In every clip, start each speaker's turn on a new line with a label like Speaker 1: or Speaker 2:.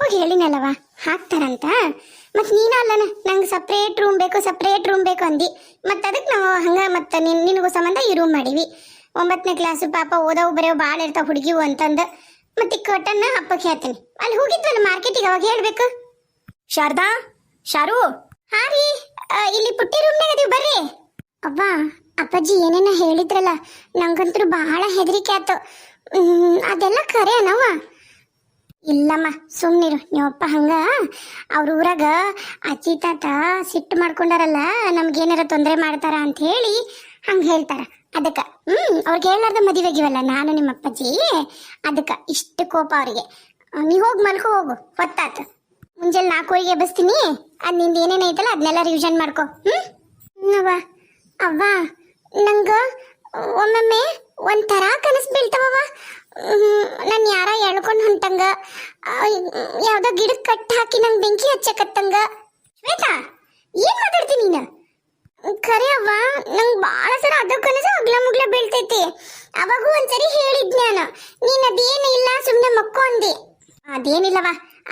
Speaker 1: ಅಪ್ಪಗೆ ಹೇಳಿನಲ್ಲವ ಹಾಕ್ತಾರಂತ. ಮತ್ತು ನೀನು ಅಲ್ಲನ ನಂಗೆ ಸಪ್ರೇಟ್ ರೂಮ್ ಬೇಕು ಅಂದು. ಮತ್ತು ಅದಕ್ಕೆ ನಾವು ಹಂಗೆ ಮತ್ತು ನಿನಗೂ ಸಂಬಂಧ ಈ ರೂಮ್ ಮಾಡೀವಿ. 9ನೇ ಕ್ಲಾಸು ಪಾಪ ಓದವು ಬರೆಯೋ ಭಾಳ ಇರ್ತಾವೆ ಹುಡುಗಿವು ಅಂತಂದು. ಮತ್ತು ಕಟ್ಟನ್ನ ಅಪ್ಪಗೆ ಹೇಳ್ತೀನಿ. ಅಲ್ಲಿ ಹೋಗಿದ್ವಲ್ಲ ಮಾರ್ಕೆಟಿಗೆ, ಅವಾಗ ಹೇಳ್ಬೇಕು.
Speaker 2: ಶಾರದಾ, ಶಾರು.
Speaker 1: ಹಾಂ ರೀ, ಇಲ್ಲಿ ಪುಟ್ಟಿ ರೂಮ್ನಾಗ ಅದೀವಿ ಬರ್ರಿ. ಅವ್ವ, ಅಪ್ಪಾಜಿ ಏನೇನ ಹೇಳಿದ್ರಲ್ಲ, ನಂಗಂತೂ ಬಹಳ ಹೆದರಿಕೆ ಆಯ್ತು. ಅದೆಲ್ಲ ಖರೆ ಏನವ? ಇಲ್ಲಮ್ಮ, ಸುಮ್ಮನಿರು ನೀವಪ್ಪ. ಹಂಗ ಅವ್ರ ಊರಾಗ ಅಜ್ಜಿ ತಾತ ಸಿಟ್ಟು ಮಾಡ್ಕೊಂಡಾರಲ್ಲ, ನಮ್ಗೇನಾರ ತೊಂದರೆ ಮಾಡ್ತಾರ ಅಂತ ಹೇಳಿ ಹಂಗೆ ಹೇಳ್ತಾರ. ಅದಕ್ಕೆ ಅವ್ರಿಗೆ ಹೇಳಾರ್ದ ಮದುವೆಗಿವಲ್ಲ ನಾನು ನಿಮ್ಮ ಅಪ್ಪಾಜಿ, ಅದಕ್ಕೆ ಇಷ್ಟು ಕೋಪ ಅವ್ರಿಗೆ. ನೀ ಹೋಗಿ ಮಲ್ಕೋ ಹೋಗು, ಹೊತ್ತಾತು. ಮುಂಜಾನೆ 4 ಎಬ್ಬಿಸ್ತೀನಿ. ಅದು ನಿಂದು ಏನೇನೈತಲ್ಲ ಅದನ್ನೆಲ್ಲ ರಿವಿಷನ್ ಮಾಡ್ಕೊ. ಅವ್ವ, ನಂಗೆ ಒಮ್ಮೊಮ್ಮೆ ಒಂಥರ ಕನಸು ಬೀಳ್ತಾವವ. ನಾನು ಯಾರ ಎಳ್ಕೊಂಡು ಹೊಂಟಂಗ, ಯಾವುದೋ ಗಿಡಕ್ಕೆ ಕಟ್ಟಿ ಹಾಕಿ ನಂಗೆ ಬೆಂಕಿ ಹಚ್ಚಕತ್ತಂಗ. ಶ್ವೇತಾ, ಏನು ಮಾತಾಡ್ತೀನಿ ನೀನು? ಖರೆ ಅವ್ವ, ನಂಗೆ ಭಾಳ ಸಲ ಅದು ಕನಸು ಮುಗ್ಲ ಬೀಳ್ತೈತಿ. ಅವಾಗೂ ಒಂದ್ಸರಿ ಹೇಳಿದ್ ನಾನು, ನೀನು ಅದೇನು ಇಲ್ಲ ಸುಮ್ಮನೆ ಮಕ್ಕೋ ಅಂದೆ. ಅದೇನಿಲ್ಲವ,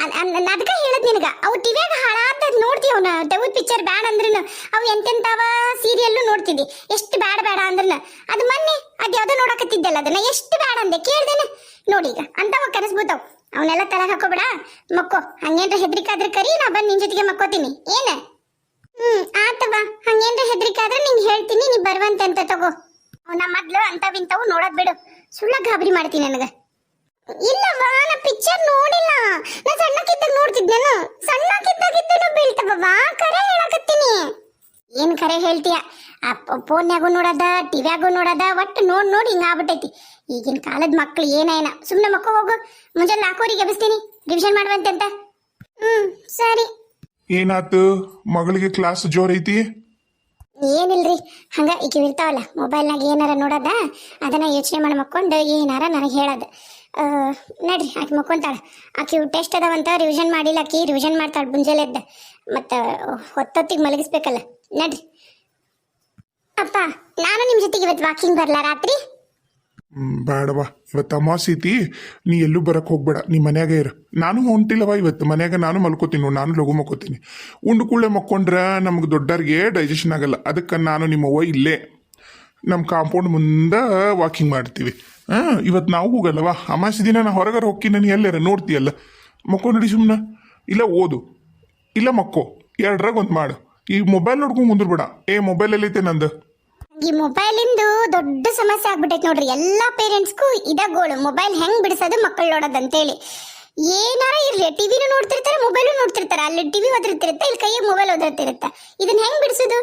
Speaker 1: ಅದಕ್ಕೆ ಹೇಳದ್ ನಿನಗ. ಅವು ಟಿವ್ಯಾಗ ಹಾಳಾದ ನೋಡ್ತೀವಿ. ಅವನ ದೆವ್ವದ ಪಿಕ್ಚರ್ ಬ್ಯಾಡ ಅಂದ್ರೂ ಅವು ಎಂತೆಂತವ ಸೀರಿಯಲ್ಲು ನೋಡ್ತಿದ್ದಿ. ಎಷ್ಟು ಬೇಡ ಅಂದ್ರನ ಅದು ಮೊನ್ನೆ ಅದು ಯಾವ್ದೋ ನೋಡಕತ್ತಿದ್ದಲ್ಲ, ಅದನ್ನ ಎಷ್ಟು ಬೇಡ ಅಂದೆ ಕೇಳ್ದೇನೆ. ನೋಡಿ ಈಗ ಅಂತವ ಕನಸ್ಬಿಡ್ತಾವ್. ಅವನ್ನೆಲ್ಲ ತಲೆಗೆ ಹಾಕೋಬೇಡ, ಮಕ್ಕೋ. ಹಂಗೇನ್ರ ಹೆದ್ರಿಕಾದ್ರೆ ಕರಿ, ನಾ ಬಂದು ನಿನ್ ಜೊತೆಗೆ ಮಕ್ಕೋತೀನಿ. ಏನ? ಆತವ, ಹಂಗೇನ್ರ ಹೆದ್ರಿಕಾದ್ರೆ ನಿಂಗೆ ಹೇಳ್ತೀನಿ, ನೀ ಬರುವಂತೆ ತಗೋ. ಅವನ ಮೊದ್ಲು ಅಂತವಿಂತವು ನೋಡೋದ್ ಬಿಡು. ಸುಳ್ಳ ಗಾಬರಿ ಮಾಡ್ತೀನಿ ನನಗ. ಇಲ್ಲವಾ, ನಾ ಪಿಕ್ಚರ್ ನೋಡಿಲ್ಲ. ನಾ ಸಣ್ಣಕ್ಕಿದ್ದಾಗ ನೋಡ್ತಿದ್ದೇನು. ಸಣ್ಣಕ್ಕಿದ್ದಾಗಿದ್ದನು ಬೀಳ್ತವ. ಕರೆ ಹೇಳಕತ್ತೀನಿ. ಏನ್ ಕರೆ ಹೇಳ್ತೀಯ? ಫೋನ್ಯಾಗೂ ನೋಡೋದ, ಟಿವ್ಯಾಗೂ ನೋಡೋದ, ಒಟ್ಟು ನೋಡಿ ಹಿಂಗಾಗ್ಬಿಟ್ಟೈತಿ. ಈಗಿನ ಕಾಲದ ಮಕ್ಳು ಏನೇನ. ಸುಮ್ಮನೆ ಮಕ್ಕೋ ಹೋಗು. ಮುಂಜಾನೆ 4 ಎಬ್ಬಿಸ್ತೀನಿ, ರಿವಿಷನ್ ಮಾಡುವಂತೆ ಅಂತ. ಸರಿ.
Speaker 3: ಏನಾತು ಮಗಳಿಗೆ ಕ್ಲಾಸ್ ಜೋರೈತಿ?
Speaker 1: ಏನಿಲ್ರಿ, ಹಂಗ ಈಗ ಇರ್ತಾವಲ್ಲ ಮೊಬೈಲ್ನಾಗ ಏನಾರ ನೋಡೋದ, ಅದನ್ನ ಯೋಚನೆ ಮಾಡಿ ಮಕ್ಕೊಂಡು ಏನಾರ ನನಗೆ ಹೇಳೋದು. ನಡ್ರಿ, ಆಕೆ ಮಕ್ಕೊಂತಾಳ. ಆಕೆ ಟೆಸ್ಟ್ ಅದಾವಂತ, ರಿವಿಷನ್ ಮಾಡಿಲ್ಲ. ಆಕಿ ರಿವಿಷನ್ ಮಾಡ್ತಾಳೆ ಮುಂಜಾನೆದ್ದ. ಮತ್ತು ಹೊತ್ತೊತ್ತಿಗೆ ಮಲಗಿಸ್ಬೇಕಲ್ಲ. ನಡ್ರಿ. ಅಪ್ಪ, ನಾನು ನಿಮ್ಮ ಜೊತೆಗೆ ಇವತ್ತು ವಾಕಿಂಗ್ ಬರಲಾ ರಾತ್ರಿ?
Speaker 3: ಬೇಡವಾ, ಇವತ್ತು ಅಮಾವಾಸ್ಯೆ ಐತಿ. ನೀ ಎಲ್ಲೂ ಬರಕ್ಕೆ ಹೋಗ್ಬೇಡ, ನೀ ಮನ್ಯಾಗ ಇರು. ನಾನು ಹೊಂಟಿಲ್ಲವ ಇವತ್ತು. ಮನ್ಯಾಗ ನಾನು ಮಲ್ಕೋತೀನಿ, ನಾನು ಲಘು ಮಕ್ಕೋತೀನಿ. ಉಂಡು ಕೂಳೆ ಮಕ್ಕೊಂಡ್ರೆ ನಮ್ಗೆ ದೊಡ್ಡವ್ರಿಗೆ ಡೈಜೆಷನ್ ಆಗಲ್ಲ. ಅದಕ್ಕೆ ನಾನು ನಿಮ್ಮವ್ವ ಇಲ್ಲೇ ನಮ್ಮ ಕಾಂಪೌಂಡ್ ಮುಂದೆ ವಾಕಿಂಗ್ ಮಾಡ್ತೀವಿ. ಇವತ್ತು ನಾವು ಹೋಗಲ್ಲವಾ, ಅಮಾವಾಸ್ಯೆ ದಿನ ನಾ ಹೊರಗಾರ ಹೋಗಿ ನಾನು ಎಲ್ಲಾರ ನೋಡ್ತೀಯಲ್ಲ. ಮಕ್ಕೋ ನಡಿ ಸುಮ್ಮನೆ. ಇಲ್ಲ ಓದು, ಇಲ್ಲ ಮಕ್ಕೋ, 2ರಾಗ ಒಂದು ಮಾಡು. ಈ ಮೊಬೈಲ್ ನೋಡ್ಕೊಂಡು ಮುಂದಿರ್ಬೇಡ. ಮೊಬೈಲಲ್ಲಿ ಐತೆ ನಂದು.
Speaker 1: ಈ ಮೊಬೈಲಿಂದು ದೊಡ್ಡ ಸಮಸ್ಯೆ ಆಗ್ಬಿಟ್ಟೈತೆ ನೋಡ್ರಿ. ಎಲ್ಲಾ ಪೇರೆಂಟ್ಸ್ಗೂ ಗೋಳು, ಮೊಬೈಲ್ ಹೆಂಗ್ ಬಿಡಿಸೋದು ಮಕ್ಕಳು ನೋಡೋದಂತೇಳಿ. ಏನಾರ ಇರ್ಲಿ, ಟಿವಿನೂ ನೋಡ್ತಿರ್ತಾರೆ, ಮೊಬೈಲು ನೋಡ್ತಿರ್ತಾರೆ. ಅಲ್ಲಿ ಟಿವಿ ಓದಿರ್ತಿರುತ್ತೆ, ಇಲ್ಲಿ ಕೈಯಾಗ ಮೊಬೈಲ್ ಓದಿರ್ತಿರುತ್ತೆ. ಇದನ್ನ ಹೆಂಗ್ ಬಿಡಿಸೋದು?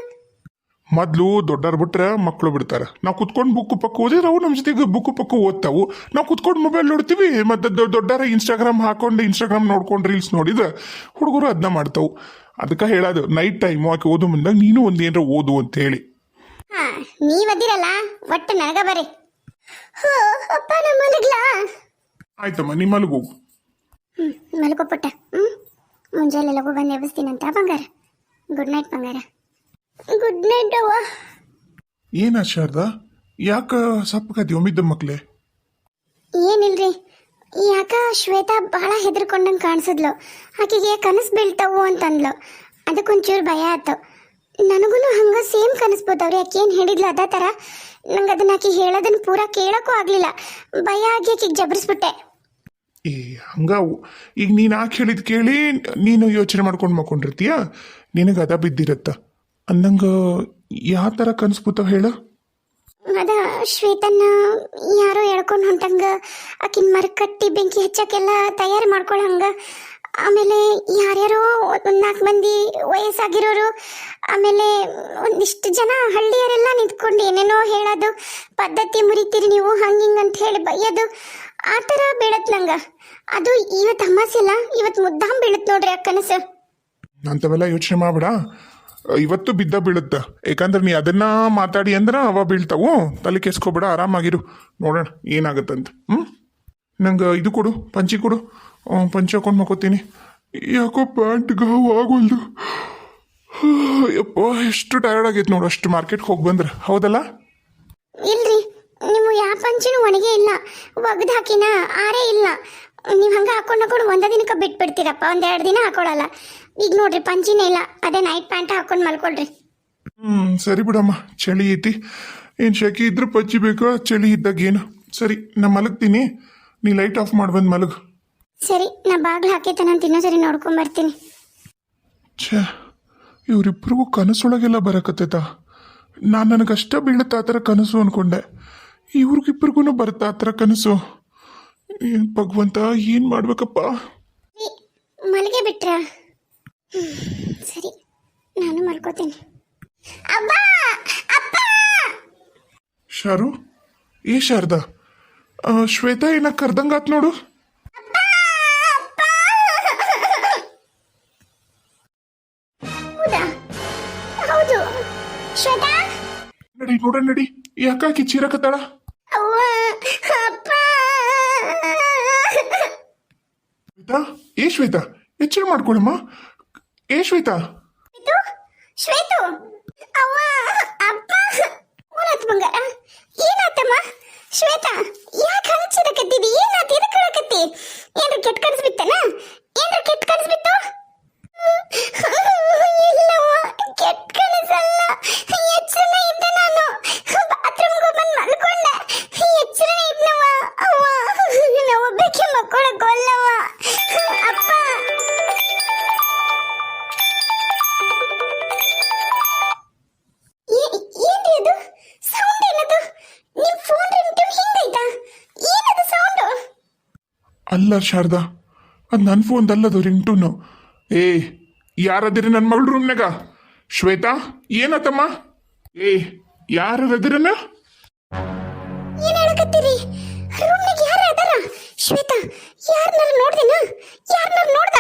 Speaker 3: ಮೊದಲು ದೊಡ್ಡವ್ರು ಬಿಟ್ರೆ ಮಕ್ಕಳು ಬಿಡ್ತಾರೆ. ನಾವು ಕುತ್ಕೊಂಡು ಬುಕ್ಕು ಪಕ್ಕ ಓದಿದ್ರೆ ಅವು ನಮ್ಮ ಜೊತೆಗೆ ಬುಕ್ಕು ಪಕ್ಕ ಓದ್ತಾವು. ನಾವು ಕುತ್ಕೊಂಡು ಮೊಬೈಲ್ ನೋಡ್ತೀವಿ. ಮತ್ತು ದೊಡ್ಡರ ಇನ್ಸ್ಟಾಗ್ರಾಮ್ ಹಾಕೊಂಡು ಇನ್ಸ್ಟಾಗ್ರಾಮ್ ನೋಡ್ಕೊಂಡು ರೀಲ್ಸ್ ನೋಡಿದ್ರೆ ಹುಡುಗರು ಅದನ್ನ ಮಾಡ್ತಾವು. ಅದಕ್ಕೆ ಹೇಳೋದು, ನೈಟ್ ಟೈಮು ಆಕೆ ಓದು ಮುಂದಾಗ ನೀನು ಒಂದೇನರ ಓದು ಅಂತ ಹೇಳಿ.
Speaker 1: ನೀವದಿರಲ್ಲ, ಒಟ್ಟು ನನಗ ಬರ್ರಿ. ಅಪ್ಪ, ನಮ್ಮ ಮಲಗ್ಲಾ?
Speaker 3: ಆಯ್ತಮ್ಮ, ನೀ ಮಲಗೋಗು.
Speaker 1: ಮಲ್ಕೊಪುಟ್ಟ. ಮುಂಜಾನೆ ಲಘು ಬಂದು ಎಬ್ಬಿಸ್ತೀನಂತ ಬಂಗಾರ. ಗುಡ್ ನೈಟ್ ಬಂಗಾರ. ಗುಡ್ ನೈಟ್ ಅವ್ವ.
Speaker 3: ಏನ ಶಾರದಾ, ಯಾಕ ಸಪ್ಪಗದಿ ಒಮ್ಮಿದ್ದ ಮಕ್ಳೆ?
Speaker 1: ಏನಿಲ್ರಿ, ಯಾಕ ಶ್ವೇತಾ ಬಹಳ ಹೆದರ್ಕೊಂಡಂಗೆ ಕಾಣಿಸಿದ್ಲು. ಆಕೆಗೆ ಕನಸು ಬೀಳ್ತಾವು ಅಂತಂದ್ಲು. ಅದಕ್ಕೊಂಚೂರು ಭಯ ಆಯ್ತು. ನನಗೂ ಹಂಗ ಸೇಮ್ ಕನಸ್ಬೋದವ್ರಿ. ಆಕೆ ಏನು ಹೇಳಿದ್ಲು ಅದೇ ಥರ. ನಂಗೆ ಅದನ್ನ ಆಕೆ ಹೇಳೋದನ್ನ ಪೂರಾ ಕೇಳೋಕ್ಕೂ ಆಗಲಿಲ್ಲ. ಭಯ ಆಗಿ ಆಕೆಗೆ ಜಬರಿಸ್ಬಿಟ್ಟೆ.
Speaker 3: ಹಂಗಾವು. ಈಗ ನೀನು ಆಕೆ ಹೇಳಿದ್ ಕೇಳಿ ನೀನು ಯೋಚನೆ ಮಾಡ್ಕೊಂಡು ಮಕ್ಕೊಂಡಿರ್ತೀಯ, ನಿನಗೆ ಅದ ಬಿದ್ದಿರತ್ತ ಅಂದಂಗ. ಯಾವ ಥರ ಕನಸ್ಬೋತಾವ ಹೇಳು?
Speaker 1: ಅದ ಶ್ವೇತನ್ನ ಯಾರೋ ಎಳ್ಕೊಂಡು ಹೊಂಟಂಗ, ಆಕಿನ ಮರಕಟ್ಟಿ ಬೆಂಕಿ ಹಚ್ಚಕ್ಕೆಲ್ಲ ತಯಾರಿ ಮಾಡ್ಕೊಳಂಗ. ಆಮೇಲೆ ಯಾರ್ಯಾರೋ 4 ಮಂದಿ ವಯಸ್ಸಾಗಿರೋರು, ಆಮೇಲೆ ಒಂದಿಷ್ಟು ಜನ ಹಳ್ಳಿಯರೆಲ್ಲ ನಿಂತ್ಕೊಂಡು ಏನೇನೋ ಹೇಳೋದು, ಪದ್ಧತಿ ಮುರಿತೀರಿ ನೀವು ಹಂಗಿಂಗ್ ಅಂತ ಹೇಳಿ ಬೈಯೋದು. ಆ ಥರ ಬೀಳತ್ ನಂಗೆ. ಅದು ಇವತ್ತು ಅಮಾವಾಸ್ಯೆ ಅಲ್ಲ, ಇವತ್ತು ಮುದ್ದಾಂ ಬೀಳತ್ ನೋಡ್ರಿ ಆ ಕನಸು.
Speaker 3: ಅಂಥವೆಲ್ಲ ಯೋಚನೆ ಮಾಡ್ಬೇಡ, ಇವತ್ತು ಬಿದ್ದ ಬೀಳುತ್ತ. ಯಾಕಂದ್ರೆ ನೀ ಅದನ್ನ ಮಾತಾಡಿ ಅಂದ್ರೆ ಅವ ಬೀಳ್ತಾವು. ತಲೆ ಕೆಸ್ಕೋಬೇಡ, ಆರಾಮಾಗಿರು. ನೋಡೋಣ ಏನಾಗತ್ತಂತ. ನಂಗೆ ಇದು ಕೊಡು, ಪಂಚಿ ಕೊಡು. ಪಂಚಿ ಹಾಕೊಂಡು ಮಕ್ಕೋತೀನಿ. ಯಾಕೋ ಪ್ಯಾಂಟ್ ಗಾವು ಆಗೋಲ್ದು. ಯಪ್ಪ, ಎಷ್ಟು ಟಯರ್ಡ್ ಆಗೈತೆ ನೋಡು. ಅಷ್ಟು ಮಾರ್ಕೆಟ್ಗೆ ಹೋಗಿ ಬಂದ್ರೆ. ಹೌದಲ್ಲ?
Speaker 1: ಇಲ್ರಿ, ನೀವು ಯಾವ ಪಂಚಿನೂ ಒಣಗೆ ಇಲ್ಲ, ಒಗ್ದು ಹಾಕಿನ ಆರೇ ಇಲ್ಲ. ನೀವು ಹಂಗೆ ಹಾಕೊಂಡು ಒಂದೇ ದಿನಕ್ಕೆ ಬಿಟ್ಬಿಡ್ತೀರಪ್ಪ, ಒಂದೆರಡು ದಿನ ಹಾಕೊಳ್ಳಲ್ಲ. ಈಗ ನೋಡ್ರಿ ಪಂಚಿನೇ ಇಲ್ಲ, ಅದೇ ನೈಟ್ ಪ್ಯಾಂಟ್ ಹಾಕೊಂಡು ಮಲ್ಕೊಳ್ರಿ.
Speaker 3: ಸರಿ ಬಿಡಮ್ಮ, ಚಳಿ ಐತಿ. ಏನು ಶೆಕೆ ಇದ್ರೆ ಪಚ್ಚಿ ಬೇಕು, ಚಳಿ ಇದ್ದಾಗ ಏನು. ಸರಿ ನಾ ಮಲಗ್ತೀನಿ, ನೀ ಲೈಟ್ ಆಫ್ ಮಾಡಿ ಬಂದು ಮಲಗು.
Speaker 1: ಸರಿ, ನಾ ಬಾಗ್ಲು ಹಾಕೈತೇನಂತ ಇನ್ನೊಂದ್ಸರಿ ನೋಡ್ಕೊಂಬರ್ತೀನಿ.
Speaker 3: ಛೇ, ಇವರಿಬ್ಬರಿಗೂ ಕನಸೊಳಗೆಲ್ಲ ಬರಕತ್ತೈತ. ನಾನು ನನಗಷ್ಟ ಬೀಳುತ್ತಾ ಆ ಥರ ಕನಸು ಅಂದ್ಕೊಂಡೆ, ಇವ್ರಿಗಿಬ್ಬರಿಗೂ ಬರುತ್ತಾ ಆ ಥರ ಕನಸು. ಏನ್ ಭಗವಂತ, ಏನು ಮಾಡ್ಬೇಕಪ್ಪ?
Speaker 1: ಮಲಗೆ ಬಿಟ್ರ? ಸರಿ, ನಾನು ಮಲ್ಕೋತೀನಿ. ಅಬ್ಬಾ ಅಪ್ಪ!
Speaker 3: ಶಾರು, ಏ ಶಾರದಾ, ಶ್ವೇತಾ ಏನ ಕರ್ದಂಗಾತ್ ನೋಡು.
Speaker 1: ಹೌದಾ? ಹೌದು. ಶ್ವೇತಾ?
Speaker 3: ನಡಿ ನೋಡ ನಡಿ, ಯಾಕಾಕಿ ಚೀರಕತ್ತಾಳ?
Speaker 1: ಅವ್ವ, ಅಪ್ಪ!
Speaker 3: ಶ್ವೇತಾ, ಏ ಶ್ವೇತಾ, ಎಚ್ಚರ ಮಾಡ್ಕೊಳಮ್ಮ. ಏ ಶ್ವೇತಾ.
Speaker 1: ಇದು ಶ್ವೇತು. ಅವ್ವ, ಅಪ್ಪ! ಏನಾಯ್ತು ಬಂಗಾರ? ಏನಾಯ್ತಮ್ಮ? ಶ್ವೇತಾ, ಯಾಕೆ ಹಂಚಿರಕತ್ತಿದಿ? ಏನಾಯ್ತು? ಎದಕ್ಕೆ ಹೇಳಕತ್ತಿ? ಏನ್ರ ಕೆಟ್ಟ ಕನಸು ಬಿತ್ತನ? ಏನ್ರ ಕೆಟ್ಟ ಕನಸು ಬಿತ್ತು? ಇಲ್ಲವ್ವ, ಕೆಟ್ಟ ಕನಸಲ್ಲ. ಎಚ್ಚರನೇ ಇದ್ದೆ ನಾನು. ಬಾತ್ರೂಮ್ಗೆ ಬಂದು ಮಲ್ಕೊಂಡೆ. ಎಚ್ಚರನೇ ಇದ್ನವ್ವ. ಅವ್ವ, ನಾವು ಒಬ್ಬಕ್ಕೆ ಮಕ್ಕೊಳಕ್ಕೋಲ್ಲವ್ವ. ಅಪ್ಪ! ಏನ್ರಿ ಅದು ಸೌಂಡ್? ಏನದು? ನಿಮ್ ಫೋನ್ ರಿಂಗ್ಟೋನ್ ಹಿಂಗೈತಾ? ಏನದು ಸೌಂಡು?
Speaker 3: ಅಲ್ಲ ಶಾರದಾ, ಅದು ನನ್ನ ಫೋನ್ದಲ್ಲದು ರಿಂಗ್ಟೂನು. ಏ, ಯಾರದಿರಿ ನನ್ನ ಮಗಳ ರೂಮ್ನಾಗ? ಶ್ವೇತಾ, ಏನತ್ತಮ್ಮ? ಏ, ಯಾರದಿರನ?
Speaker 1: ಏನ್ ಹೇಳಕತ್ತೀರಿ? ರೂಮ್ನಾಗ ಯಾರ ಅದಾರ? ಶ್ವೇತಾ, ಯಾರನ್ನಾರ ನೋಡ್ದೇನ? ಯಾರನ್ನಾರ ನೋಡ್ದ?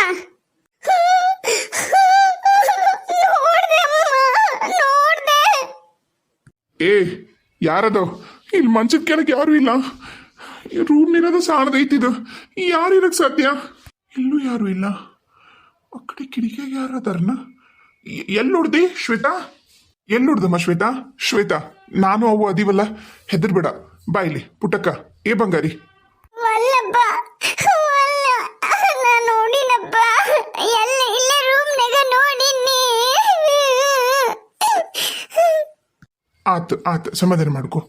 Speaker 1: ನೋಡ್ದೆ ಅಮ್ಮ, ನೋಡ್ದೆ.
Speaker 3: ಏ, ಯಾರದೋ? ಇಲ್ಲಿ ಮಂಚದ ಕೆಳಗೆ ಯಾರು ಇಲ್ಲ. ರೂಮ್ ಇರೋದು ಸಾಣದೈತಿದು, ಯಾರು ಇರಕ್ ಸಾಧ್ಯ? ಇಲ್ಲೂ ಯಾರು ಇಲ್ಲ. ಆ ಕಡೆ ಕಿಡಿಕೆಗೆ ಯಾರು ಅದಾರನ? ಎಲ್ಲಿ ನೋಡ್ದಿ ಶ್ವೇತಾ? ಎಲ್ಲಿ ನೋಡ್ದಮ್ಮ ಶ್ವೇತಾ? ಶ್ವೇತಾ, ನಾನು ಅವು ಅದೀವಲ್ಲ, ಹೆದರ್ಬೇಡ. ಬಾಯ್ಲಿ ಪುಟ್ಟಕ್ಕ. ಏ ಬಂಗಾರಿ,
Speaker 1: ವಲ್ಲಪ್ಪ, ವಲ್ಲ, ನಾ ನೋಡಿನಪ್ಪ. ಇಲ್ಲೇ ರೂಮ್ನಾಗ ನೋಡಿನಿ.
Speaker 3: ಆತು ಸಮಾಧಾನ ಮಾಡ್ಕೊ.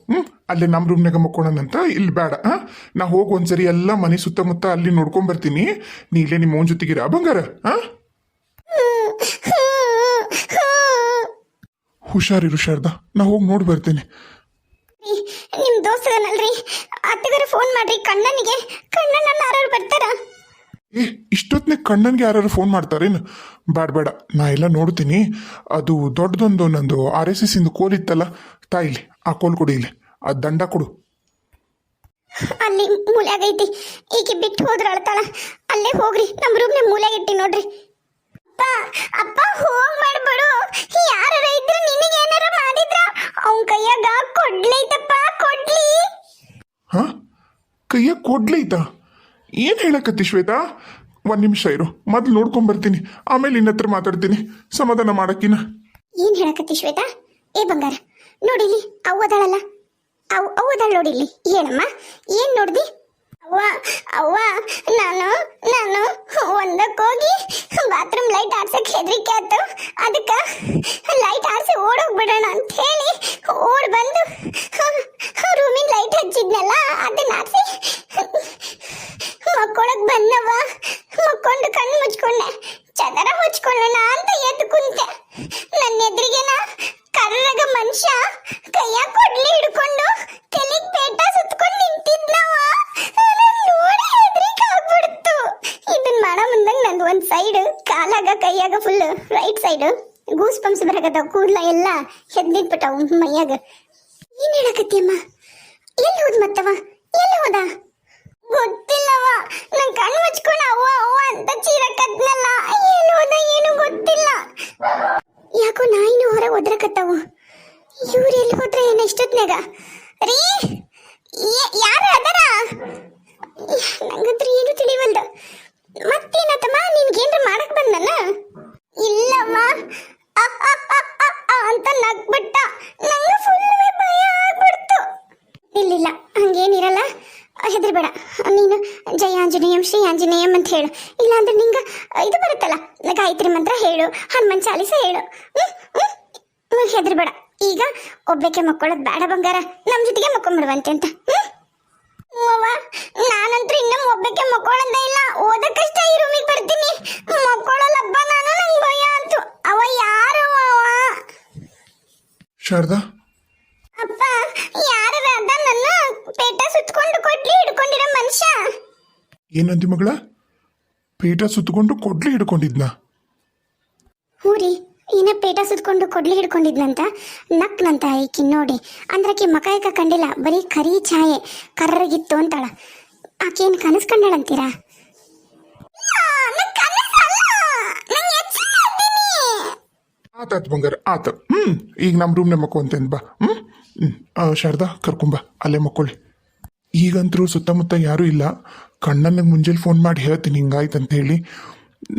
Speaker 3: ಅಲ್ಲೇ ನಮ್ಮ ರೂಮ್ನಾಗ ಮಕ್ಕೋಣಂತ, ಇಲ್ಲಿ ಬೇಡ. ನಾ ಹೋಗಿ ಒಂದ್ಸರಿ ಎಲ್ಲ ಮನೆ ಸುತ್ತಮುತ್ತ ಅಲ್ಲಿ ನೋಡ್ಕೊಂಡ್ ಬರ್ತೀನಿ. ನೀ ಇಲ್ಲೇ ನಿಮ್ಮ ಓನ್ ಜೊತೆಗಿರ ಬಂಗಾರ. ಹುಷಾರಿರು ಶಾರದಾ, ನಾ ಹೋಗಿ ನೋಡಿ ಬರ್ತೇನೆ.
Speaker 1: ನಿಮ್ ದೋಸ್ತನಲ್ರಿ, ಅತ್ತಗಾರ ಫೋನ್ ಮಾಡ್ರಿ ಕಣ್ಣನಿಗೆ. ಕಣ್ಣನ ಯಾರು ಬರ್ತಾರ?
Speaker 3: ಏ, ಇಷ್ಟೊತ್ತನೇ ಕಣ್ಣನ್ಗೆ ಯಾರು ಫೋನ್ ಮಾಡ್ತಾರೇನು? ಬೇಡ, ನಾ ಎಲ್ಲ ನೋಡ್ತೀನಿ. ಅದು ದೊಡ್ಡದೊಂದು ನಂದು RSS ಇಂದು ಕೋಲ್ ಇತ್ತಲ್ಲ, ತಾಯಿಲಿ ಆ ಕೋಲ್ ಕೊಡಿ, ಇಲ್ಲಿ ಆ ದಂಡ ಕೊಡು.
Speaker 1: ಅಲ್ಲಿ ಮೂಲ್ಯಾಗ ಐತಿ. ಈಕೆ ಬಿಟ್ಟು ಹೋದ್ರ ಅಳ್ತಾಳ. ಅಲ್ಲೇ ಹೋಗ್ರಿ, ನಮ್ಮ ರೂಮ್ನ ಮೂಲ್ಯಾಗ ಇಟ್ಟಿ ನೋಡ್ರಿ. ಅಪ್ಪ, ಅಪ್ಪ, ಹೋಗ್ ಮಾಡ್ಬೇಡು. ಯಾರ ಇದ್ರ ನಿನಗೆ ಏನಾರ ಮಾಡಿದ್ರ ಅವನ್ ಕೈಯಾಗ ಕೊಡ್ಲೈತಪ್ಪ, ಕೊಡ್ಲಿ.
Speaker 3: ಹಾ, ಕೈಯಾಗ ಕೊಡ್ಲೈತಾ? ಏನ್ ಹೇಳಕತ್ತಿ ಶ್ವೇತಾ? ಒಂದ್ ನಿಮಿಷ ಇರು, ಮೊದ್ಲು ನೋಡ್ಕೊಂಡ್ ಬರ್ತೀನಿ, ಆಮೇಲೆ ನಿನ್ನ ಹತ್ರ ಮಾತಾಡ್ತೀನಿ. ಸಮಾಧಾನ ಮಾಡಕ್ಕಿನ.
Speaker 1: ಏನ್ ಹೇಳಕತ್ತಿ ಶ್ವೇತಾ? ಏ ಬಂಗಾರ, ನೋಡಿಲಿ ಅವ್ವದಾಳಲ್ಲ, ಅವ್ವದಾಳ ನೋಡಿಲಿ. ಏನಮ್ಮ, ಏನ್ ನೋಡ್ದಿ? ಅವ್ವ, ನಾನು ಒಂದಕ್ಕೋಗಿ ಬಾತ್ರೂಮ್ ಲೈಟ್ ಆಡ್ಸಕ್ ಹೆದರಿಕೆ ಆಯ್ತು. ಅದಕ್ಕ ಲೈಟ್ ಆಡ್ಸಿ ಓಡೋಗ್ಬಿಡೋಣ ಅಂತ ಹೇಳಿ ಓಡ್ ಬಂದು ರೂಮಿನ ಲೈಟ್ ಹಚ್ಚಿದ್ನಲ್ಲ, ಅದನ್ನ ಆಡ್ಸಿ ಮಕ್ಕೊಳಕ್ ಬಂದವ್ವ. ಮಕ್ಕೊಂಡು ಕಣ್ಣು ಮುಚ್ಕೊಂಡೆ. ಚದರ ಹೊಚ್ಕೊಳ್ಳೋಣ ಅಂತ ಎದ್ದು ಕುಂತೆ. ನನ್ನ ಎದುರಿಗೆನ ಕರ್ರಗ ಮನುಷ್ಯ ಕೈಯಾಗ ಕೊಡ್ಲಿ ಹಿಡ್ಕೊಂಡು ತಲೆಗ್ ಪೇಟ ಸುತ್ಕೊಂಡು ನಿಂತಿದ್ನವ. ನೋಡಿ ಹೆದರಿಕೆ ಆಗ್ಬಿಡ್ತು. ಇದನ್ ಮಾಡೋ ಮುಂದಂಗ ನಂದು ಒಂದ್ ಸೈಡ್ ಕಾಲಾಗ ಕೈಯಾಗ full right side goosebumps ಬರಕತ್ತಾವ. ಕೂದ್ಲ ಎಲ್ಲ ಹೆದ್ನಿಟ್ಬಿಟ್ಟವು ಮೈಯಾಗ. ಏನ್ ಹೇಳಕತ್ತಿಯಮ್ಮ? ಎಲ್ಲಿ ಹೋದ್ ಮತ್ತವ? ಎಲ್ಲಿ ಹೋದ? ಗೊತ್ತಿಲ್ಲವ. ನನ್ ಕಣ್ಣು ಮುಚ್ಕೊಂಡು ಅವ್ವ ಅಂತ ಚೀರಕತ್ನಲ್ಲ. ಎಲ್ಲಿ ಹೋದ ಏನು ಗೊತ್ತಿಲ್ಲ. ಯಾಕೋ ನಾಯಿನೂ ಹೊರಗೆ ಒದ್ರಕತ್ತಾವು. ಇವ್ರು ಎಲ್ಲಿ ಹೋದ್ರ ಏನ ಇಷ್ಟೊತ್ನಾಗ? ರೀ, ಯಾರು ಅದರ? ನಂಗಂತ್ರ ಏನು ತಿಳಿವಲ್ದ. ಮತ್ತೇನತ್ತಮ್ಮ, ನಿನ್ಗೇನ್ರ ಮಾಡಕ್ ಬಂದನ? ಇಲ್ಲಮ್ಮ ಅಂತ ನಗ್ಬಿಟ್ಟ. ನಂಗ ಫುಲ್ ಭಯ ಆಗ್ಬಿಡ್ತು. ಇಲ್ಲ, ಹಂಗೇನಿರಲ್ಲ, ಹೆದರ್ಬೇಡ. ನೀನು ಜಯ ಆಂಜನೇಯಂ ಶ್ರೀ ಆಂಜನೇಯಂ ಅಂತ ಹೇಳು, ಇಲ್ಲಾಂದ್ರೆ ನಿಂಗೆ ಇದು ಬರುತ್ತಲ್ಲ ಗಾಯತ್ರಿ ಮಂತ್ರ ಹೇಳು, ಹನುಮನ್ ಚಾಲಿಸ ಹೇಳು. ಹೆದರ್ಬೇಡ. ಈಗ ಒಬ್ಬಕ್ಕೆ ಮಕ್ಕೊಳ್ಳೋದು ಬೇಡ ಬಂಗಾರ, ನಮ್ಮ ಜೊತೆಗೆ ಮಕ್ಕೊಂಬಿಡುವಂತೆ ಅಂತ. ನಾನಂತೂ ಇನ್ನೂ ಒಬ್ಬಕ್ಕೆ ಮಕ್ಕೊಳ್ಳೋದೇ ಇಲ್ಲ, ಓದಕ್ಕಷ್ಟ ಈ ರೂಮಿಗೆ ಬರ್ತೀನಿ, ಮಕ್ಕೊಳ್ಳಲ್ಲಪ್ಪ ನಾನು, ನಂಗೆ ಭಯ ಅಂತು. ಅವ ಯಾರು ಅವ?
Speaker 3: ಶಾರದಾ,
Speaker 1: ಅಪ್ಪ ಯಾರು ಅದ ನನ್ನ ಪೇಟ ಸುತ್ಕೊಂಡು ಕೊಡ್ಲಿ ಹಿಡ್ಕೊಂಡಿರೋ ಮನುಷ್ಯ?
Speaker 3: ಏನಂದಿ ಮಗಳ? ಪೇಟ ಸುತ್ತಕೊಂಡು ಕೊಡ್ಲಿ ಹಿಡ್ಕೊಂಡಿದ್ನಾ?
Speaker 1: ಹೂರಿ, ಏನ ಪೇಟ ಸುತ್ಕೊಂಡು ಕೊಡ್ಲಿ ಹಿಡ್ಕೊಂಡಿದ್ನಂತ ನಕ್ನಂತ ಈಕಿ ನೋಡಿ. ಅಂದ್ರಕಿ ಮಕಾಯಕ ಕಂಡಿಲ್ಲ, ಬರೀ ಕರಿ ಛಾಯೆ ಕರ್ರಗಿತ್ತು ಅಂತಾಳ. ಆಕೇನು ಕನಸು ಕಂಡಳಂತೀರಾ?
Speaker 3: ಆತಾತ್ ಬಂಗಾರ ಆತ. ಈಗ ನಮ್ಮ ರೂಮ್ನೆ ಮಕ್ಕೊಂತೇನು ಬಾ. ಶಾರದಾ ಕರ್ಕೊಂಬ, ಅಲ್ಲೇ ಮಕ್ಕೊಳ್ಳಿ. ಈಗಂತರೂ ಸುತ್ತಮುತ್ತ ಯಾರೂ ಇಲ್ಲ. ಕಣ್ಣನಿಗೆ ಮುಂಜಾನೆ ಫೋನ್ ಮಾಡಿ ಹೇಳ್ತೀನಿ ಹಿಂಗಾಯ್ತು ಅಂತ ಹೇಳಿ.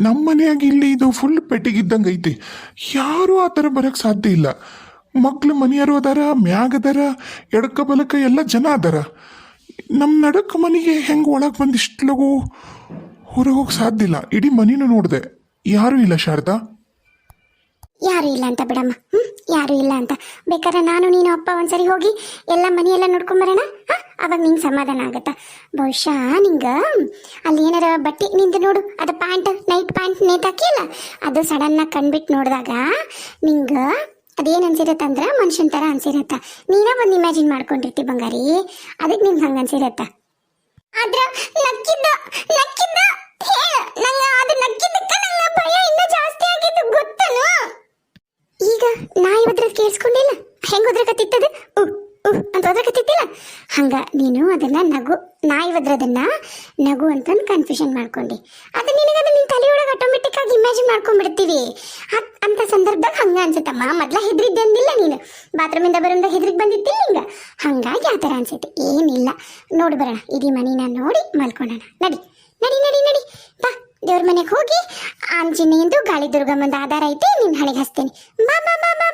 Speaker 3: ನಮ್ಮ ಮನೆಯಾಗ ಇಲ್ಲಿ ಇದು ಫುಲ್ ಪೆಟ್ಟಿಗಿದ್ದಂಗೆ ಐತಿ, ಯಾರೂ ಆ ಥರ ಬರೋಕ್ಕೆ ಸಾಧ್ಯ ಇಲ್ಲ. ಮಕ್ಳು ಮನೆಯವರು ಅದಾರ, ಮ್ಯಾಗ ಅದಾರ, ಎಡಕ ಬಲಕ ಎಲ್ಲ ಜನ ಅದಾರ. ನಮ್ಮ ನಡಕ ಮನೆಗೆ ಹೆಂಗೆ ಒಳಗೆ ಬಂದು ಇಷ್ಟು ಲಗು ಹೊರಗೆ ಹೋಗಿ ಸಾಧ್ಯ ಇಲ್ಲ. ಇಡೀ ಮನೇನು ನೋಡಿದೆ, ಯಾರೂ ಇಲ್ಲ ಶಾರದಾ.
Speaker 1: ಯಾರು ಇಲ್ಲ ಅಂತ ಬಿಡಮ್ಮ. ಯಾರು ಇಲ್ಲ ಅಂತ ಬೇಕಾದ್ರೆ ನಾನು ನೀನು ಅಪ್ಪ ಒಂದ್ಸರಿ ಹೋಗಿ ಎಲ್ಲ ಮನೆಯೆಲ್ಲ ನೋಡ್ಕೊಂಬರೋಣ. ಅವಾಗ ನಿಂಗೆ ಸಮಾಧಾನ ಆಗತ್ತ. ಬಹುಶಃ ನಿಂಗೆ ಅಲ್ಲಿ ಏನಾರ ಬಟ್ಟೆ ನಿಂದು ನೋಡು, ಅದು ಪ್ಯಾಂಟ್, ನೈಟ್ ಪ್ಯಾಂಟ್ ನೇತಾಕಿಲ್ಲ, ಅದು ಸಡನ್ನಾಗಿ ಕಂಡ್ಬಿಟ್ಟು ನೋಡಿದಾಗ ನಿಂಗೆ ಅದೇನು ಅನ್ಸಿರತ್ತಂದ್ರೆ ಮನುಷ್ಯನ ಥರ ಅನ್ಸಿರತ್ತ. ನೀನ ಒಂದು ಇಮ್ಯಾಜಿನ್ ಮಾಡ್ಕೊಂಡಿರ್ತಿ ಬಂಗಾರಿ, ಅದಕ್ಕೆ ನಿಂಗೆ ಹಂಗೆ ಅನ್ಸಿರತ್ತ. ಆದ್ರ ನಕ್ಕಿದ್ದ ನಕ್ಕಿದ್ದ ಹೇಳ ನಂಗೆ, ಅದು ನಕ್ಕಿದ್ದಕ್ಕ ನಂಗೆ ಭಯ ಇನ್ನೂ ಜಾಸ್ತಿ ಆಗಿದ್ದು ಗೊತ್ತನು. ಈಗ ನಾಯಿ ಒದ್ರದ್ ಕೇಳಿಸ್ಕೊಂಡಿಲ್ಲ, ಹೆಂಗ್ ಒದ್ರಕತ್ತಿತ್ತದು ಅಂತ ಒದ್ರಕತ್ತಿತ್ತಿಲ್ಲ, ಹಂಗ ನೀನು ಅದನ್ನ ನಗು, ನಾಯಿ ಒದ್ರದನ್ನ ನಗು ಅಂತಂದು ಕನ್ಫ್ಯೂಷನ್ ಮಾಡ್ಕೊಂಡಿ. ಅದು ನಿನಗದು ನಿನ್ನ ತಲೆಯೊಳಗೆ ಆಟೋಮೆಟಿಕ್ ಆಗಿ ಇಮ್ಯಾಜಿನ್ ಮಾಡ್ಕೊಂಡ್ಬಿಡ್ತೀವಿ. ಅಂತ ಸಂದರ್ಭದಾಗ ಹಂಗ ಅನ್ಸುತ್ತಮ್ಮ. ಮೊದ್ಲ ಹೆದ್ರಿದ್ದೆ ಅಂದಿಲ್ಲ ನೀನು, ಬಾತ್ರೂಮಿಂದ ಬರೋದ ಹೆದ್ರಿಗೆ ಬಂದಿತ್ತಿಲ್ಲ ಹಿಂಗ, ಹಂಗಾಗಿ ಆ ಥರ ಅನ್ಸುತ್ತೆ. ಏನಿಲ್ಲ, ನೋಡಿ ಬರೋಣ, ಇಡೀ ಮನಿನ ನೋಡಿ ಮಲ್ಕೊಳ್ಳೋಣ. ನಡಿ ನಡಿ ನಡಿ ನಡಿ ಬಾ, ದೇವ್ರ ಮನೆಗೆ ಹೋಗಿ ಆಂಜನೇಯಂದು ಗಾಳಿ ದುರ್ಗಮ್ಮಂದು ಆಧಾರ ಐತೆ, ನಿನ್ನ ಹಣೆಗೆ ಹಚ್ತೇನೆ. ಬಾ ಬಾ ಬಾ ಬಾ.